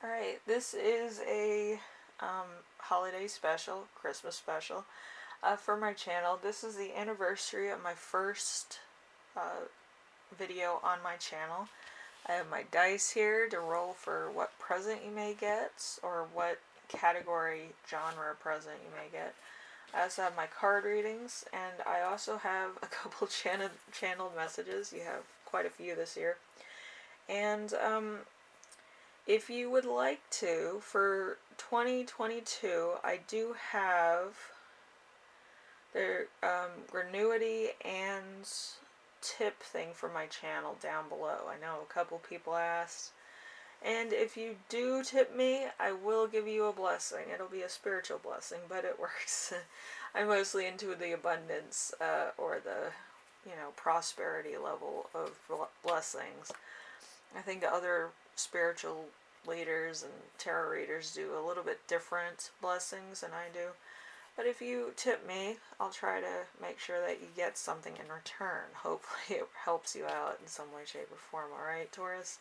Alright, this is a holiday special, Christmas special, for my channel. This is the anniversary of my first video on my channel. I have my dice here to roll for what present you may get, or what category, genre present you may get. I also have my card readings, and I also have a couple channel messages. You have quite a few this year. And if you would like to, for 2022, I do have the Granuity and tip thing for my channel down below. I know a couple people asked. And if you do tip me, I will give you a blessing. It'll be a spiritual blessing, but it works. I'm mostly into the abundance or the, prosperity level of blessings. I think the other spiritual leaders and tarot readers do a little bit different blessings than I do. But if you tip me, I'll try to make sure that you get something in return. Hopefully it helps you out in some way, shape, or form. Alright, Taurus?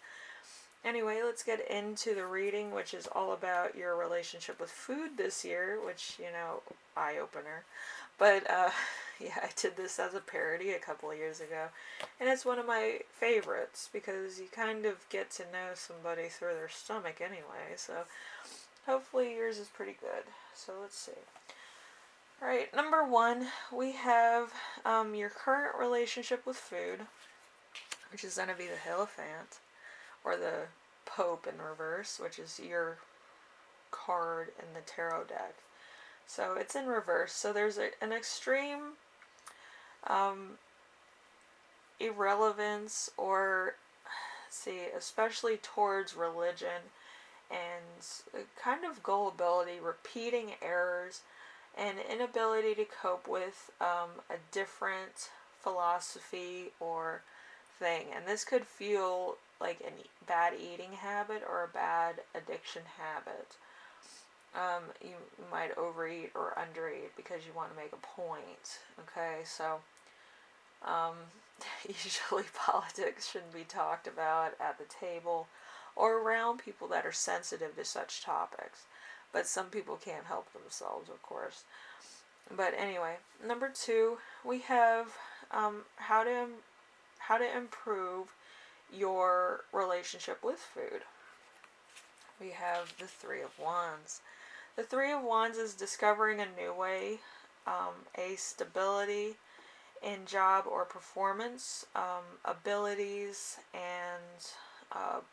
Anyway, let's get into the reading, which is all about your relationship with food this year, which, eye-opener. But, yeah, I did this as a parody a couple of years ago, and it's one of my favorites, because you kind of get to know somebody through their stomach anyway, so hopefully yours is pretty good. So let's see. Alright, number 1, we have your current relationship with food, which is going to be the Hierophant, or the Pope in reverse, which is your card in the tarot deck. So it's in reverse. So there's an extreme irrelevance, or especially towards religion, and kind of gullibility, repeating errors, and inability to cope with a different philosophy or thing. And this could feel like a bad eating habit or a bad addiction habit. You might overeat or undereat because you want to make a point. Okay, so usually politics shouldn't be talked about at the table or around people that are sensitive to such topics. But some people can't help themselves, of course. But anyway, number 2, we have how to improve your relationship with food. We have the 3 of Wands. The 3 of Wands is discovering a new way, a stability in job or performance, abilities, and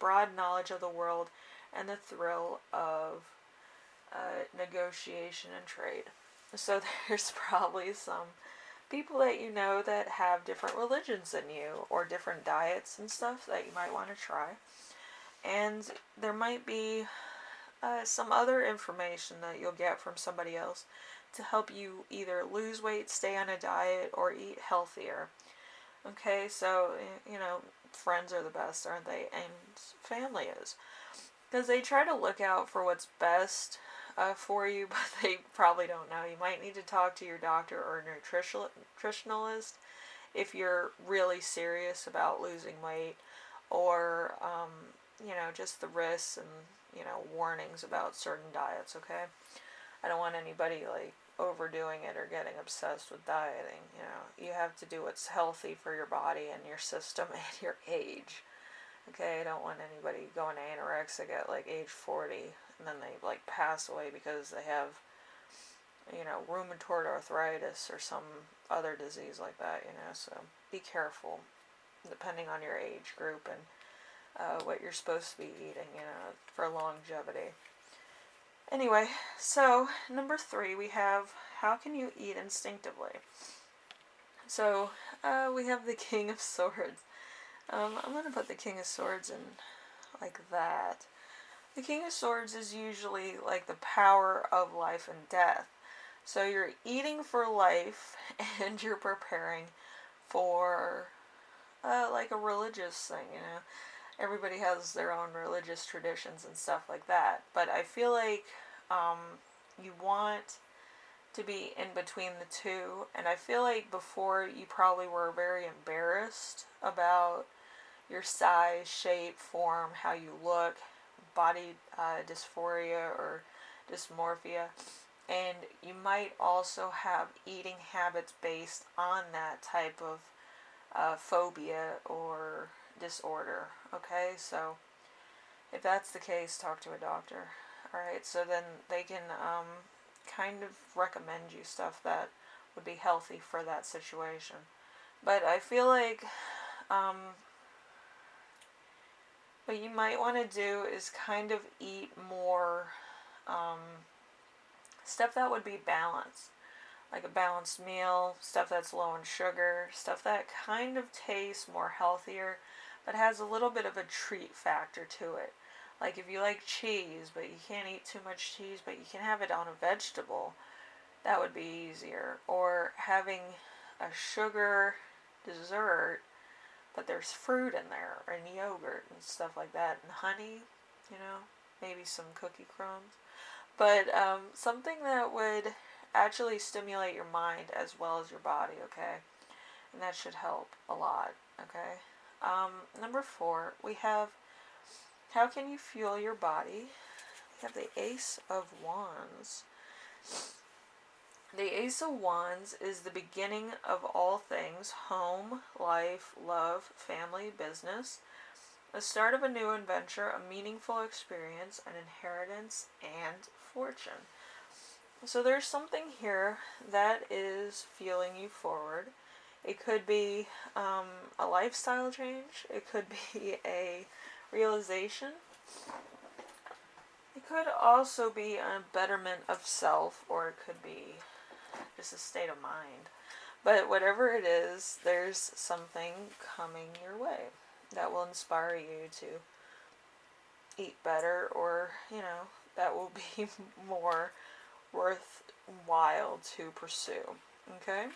broad knowledge of the world, and the thrill of negotiation and trade. So there's probably some people that you know that have different religions than you, or different diets and stuff that you might want to try. And there might be some other information that you'll get from somebody else to help you either lose weight, stay on a diet, or eat healthier. Okay, so, friends are the best, aren't they? And family is. Because they try to look out for what's best for you, but they probably don't know. You might need to talk to your doctor or nutritionalist if you're really serious about losing weight, or just the risks and warnings about certain diets. Okay, I don't want anybody overdoing it or getting obsessed with dieting. You have to do what's healthy for your body and your system and your age. Okay, I don't want anybody going anorexic at age 40 and then they pass away because they have rheumatoid arthritis or some other disease like that. So be careful depending on your age group and what you're supposed to be eating, for longevity. Anyway, so number 3, we have how can you eat instinctively? So we have the King of Swords. I'm going to put the King of Swords in like that. The King of Swords is usually the power of life and death. So you're eating for life and you're preparing for a religious thing, Everybody has their own religious traditions and stuff like that. But I feel like you want to be in between the two. And I feel like before you probably were very embarrassed about your size, shape, form, how you look. body dysphoria or dysmorphia, and you might also have eating habits based on that type of phobia or disorder. Okay, so if that's the case, talk to a doctor. Alright, so then they can kind of recommend you stuff that would be healthy for that situation. But I feel like what you might want to do is kind of eat more stuff that would be balanced. Like a balanced meal, stuff that's low in sugar, stuff that kind of tastes more healthier, but has a little bit of a treat factor to it. Like if you like cheese, but you can't eat too much cheese, but you can have it on a vegetable, that would be easier. Or having a sugar dessert, but there's fruit in there, and yogurt and stuff like that, and honey, maybe some cookie crumbs. But something that would actually stimulate your mind as well as your body, okay? And that should help a lot, okay? Number 4, we have how can you fuel your body? We have the Ace of Wands. The Ace of Wands is the beginning of all things: home, life, love, family, business, the start of a new adventure, a meaningful experience, an inheritance, and fortune. So there's something here that is fueling you forward. It could be a lifestyle change. It could be a realization. It could also be a betterment of self, or it could be just a state of mind. But whatever it is, there's something coming your way that will inspire you to eat better, or, that will be more worthwhile to pursue. Okay?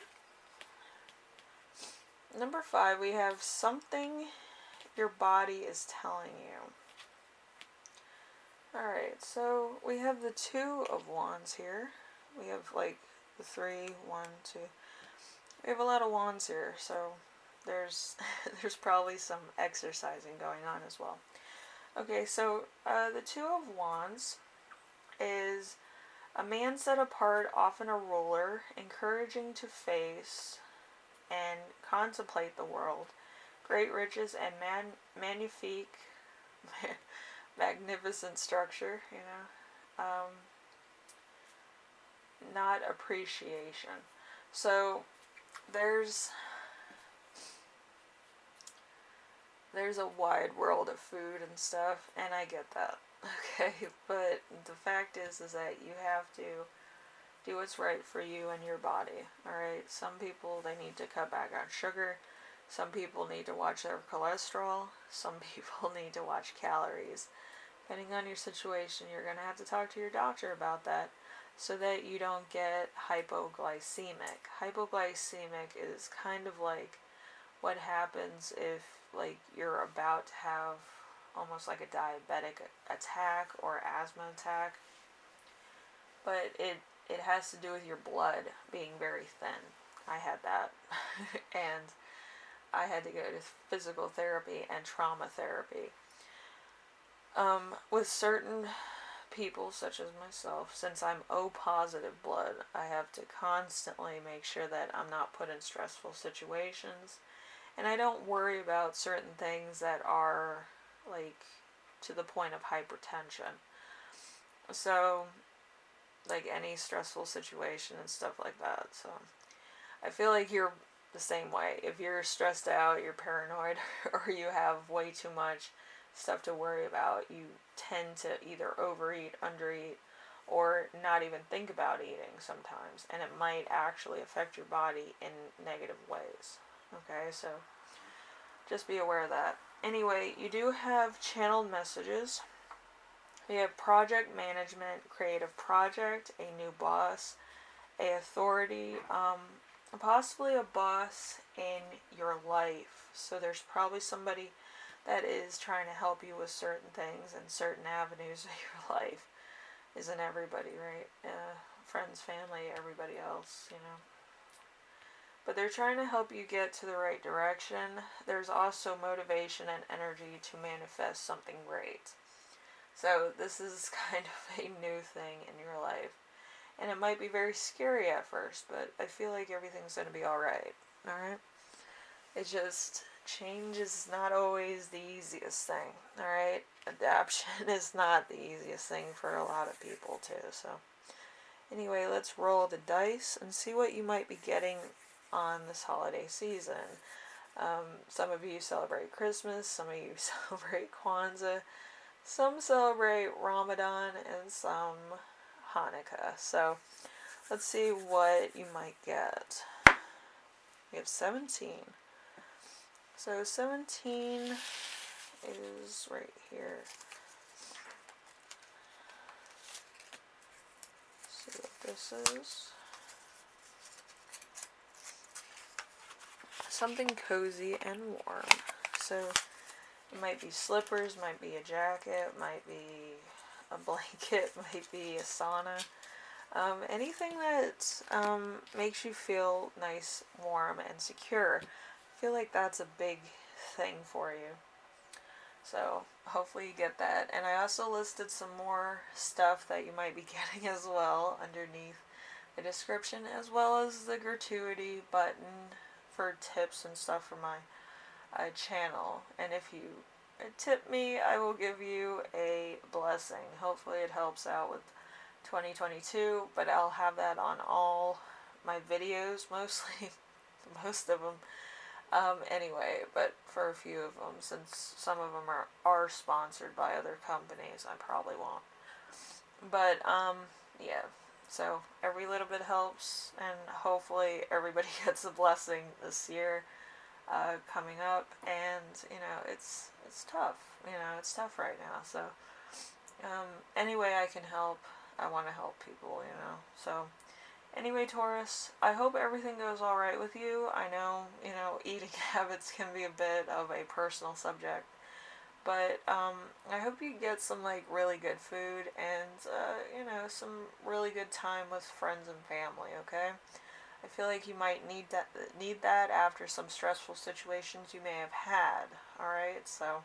Number 5, we have something your body is telling you. Alright, so we have the 2 of Wands here. We have like the 3, 1, 2. We have a lot of wands here, so there's probably some exercising going on as well. Okay, so the 2 of Wands is a man set apart, often a ruler, encouraging to face and contemplate the world. Great riches and magnificent structure, not appreciation. So there's a wide world of food and stuff, and I get that. Okay, but the fact is that you have to do what's right for you and your body. Alright, some people, they need to cut back on sugar. Some people need to watch their cholesterol. Some people need to watch calories. Depending on your situation, you're going to have to talk to your doctor about that, so that you don't get hypoglycemic. Hypoglycemic is kind of like what happens if you're about to have almost like a diabetic attack or asthma attack. But it has to do with your blood being very thin. I had that. And I had to go to physical therapy and trauma therapy. With certain people, such as myself, since I'm O positive blood, I have to constantly make sure that I'm not put in stressful situations. And I don't worry about certain things that are, to the point of hypertension. So, any stressful situation and stuff like that. So, I feel like you're the same way. If you're stressed out, you're paranoid, or you have way too much stuff to worry about, you tend to either overeat, undereat, or not even think about eating sometimes. And it might actually affect your body in negative ways. Okay, so just be aware of that. Anyway, you do have channeled messages. You have project management, creative project, a new boss, a authority, possibly a boss in your life. So there's probably somebody that is trying to help you with certain things and certain avenues of your life. Isn't everybody, right? Friends, family, everybody else, But they're trying to help you get to the right direction. There's also motivation and energy to manifest something great. So this is kind of a new thing in your life. And it might be very scary at first, but I feel like everything's going to be alright. Alright? It just, change is not always the easiest thing. Alright? Adaption is not the easiest thing for a lot of people, too. So, anyway, let's roll the dice and see what you might be getting on this holiday season. Some of you celebrate Christmas, some of you celebrate Kwanzaa, some celebrate Ramadan, and some Hanukkah. So let's see what you might get. We have 17. So 17 is right here. Let's see what this is. Something cozy and warm. So it might be slippers, might be a jacket, might be a blanket, might be a sauna. Anything that makes you feel nice, warm, and secure. I feel like that's a big thing for you. So hopefully you get that. And I also listed some more stuff that you might be getting as well underneath the description, as well as the gratuity button for tips and stuff for my channel. And if you tip me, I will give you a blessing. Hopefully it helps out with 2022, but I'll have that on all my videos, mostly, most of them. Anyway, but for a few of them, since some of them are sponsored by other companies, I probably won't. But, yeah. So, every little bit helps, and hopefully everybody gets a blessing this year, coming up, and, it's tough. It's tough right now, so, any way I can help, I want to help people, so, anyway, Taurus, I hope everything goes alright with you. I know, eating habits can be a bit of a personal subject, but, I hope you get some, really good food and, some really good time with friends and family, okay? I feel like you might need that after some stressful situations you may have had, alright? So,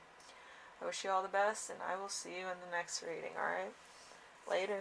I wish you all the best, and I will see you in the next reading, alright? Later.